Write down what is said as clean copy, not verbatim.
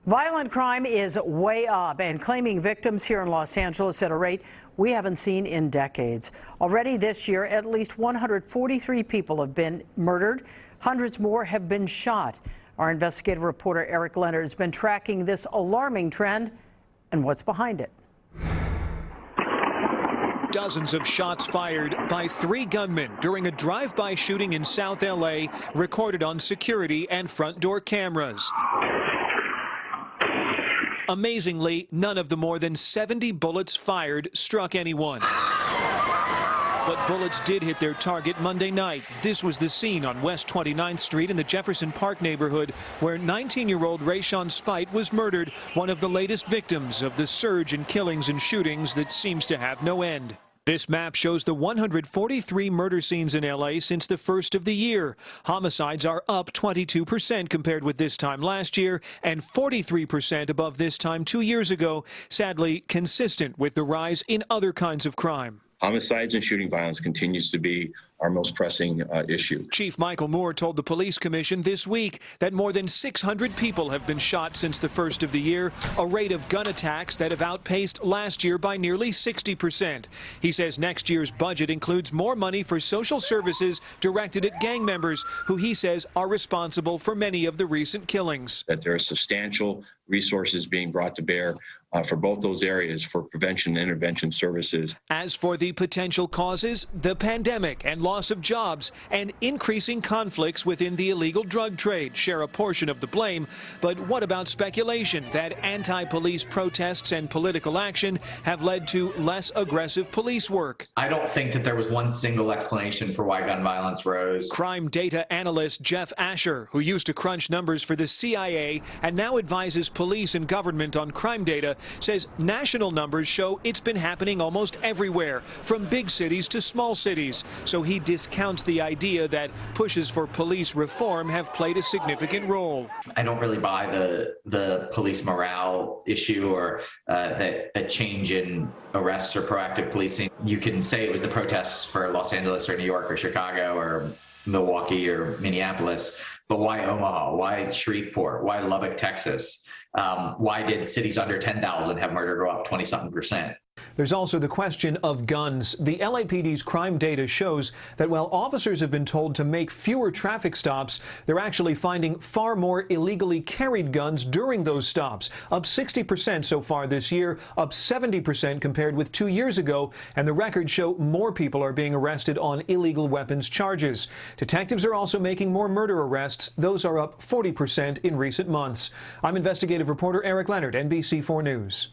Violent crime is way up and claiming victims here in Los Angeles at a rate we haven't seen in decades. Already this year, at least 143 people have been murdered. Hundreds more have been shot. Our investigative reporter Eric Leonard has been tracking this alarming trend and what's behind it. Dozens of shots fired by 3 gunmen during a drive-by shooting in South LA, recorded on security and front door cameras. Amazingly, none of the more than 70 bullets fired struck anyone. But bullets did hit their target Monday night. This was the scene on West 29th Street in the Jefferson Park neighborhood, where 19-year-old Rayshawn Spite was murdered, one of the latest victims of the surge in killings and shootings that seems to have no end. This map shows the 143 murder scenes in L.A. since the first of the year. Homicides are up 22% compared with this time last year and 43% above this time 2 years ago, sadly consistent with the rise in other kinds of crime. Homicides and shooting violence continues to be our most pressing issue. Chief Michael Moore told the Police Commission this week that more than 600 people have been shot since the first of the year, a rate of gun attacks that have outpaced last year by nearly 60%. He says next year's budget includes more money for social services directed at gang members, who he says are responsible for many of the recent killings. That there are substantial resources being brought to bear for both those areas for prevention and intervention services. As for the potential causes, the pandemic and loss of jobs and increasing conflicts within the illegal drug trade share a portion of the blame. But what about speculation that anti-police protests and political action have led to less aggressive police work? I don't think that there was one single explanation for why gun violence rose. Crime data analyst Jeff Asher, who used to crunch numbers for the CIA and now advises police and government on crime data, says national numbers show it's been happening almost everywhere, from big cities to small cities. So he discounts the idea that pushes for police reform have played a significant role. I don't really buy the police morale issue or a change in arrests or proactive policing. You can say it was the protests for Los Angeles or New York or Chicago or Milwaukee or Minneapolis, but why Omaha? Why Shreveport? Why Lubbock, Texas? Why did cities under 10,000 have murder go up 20-something%? There's also the question of guns. The LAPD's crime data shows that while officers have been told to make fewer traffic stops, they're actually finding far more illegally carried guns during those stops, up 60% so far this year, up 70% compared with 2 years ago, and the records show more people are being arrested on illegal weapons charges. Detectives are also making more murder arrests. Those are up 40% in recent months. I'm investigative reporter Eric Leonard, NBC4 News.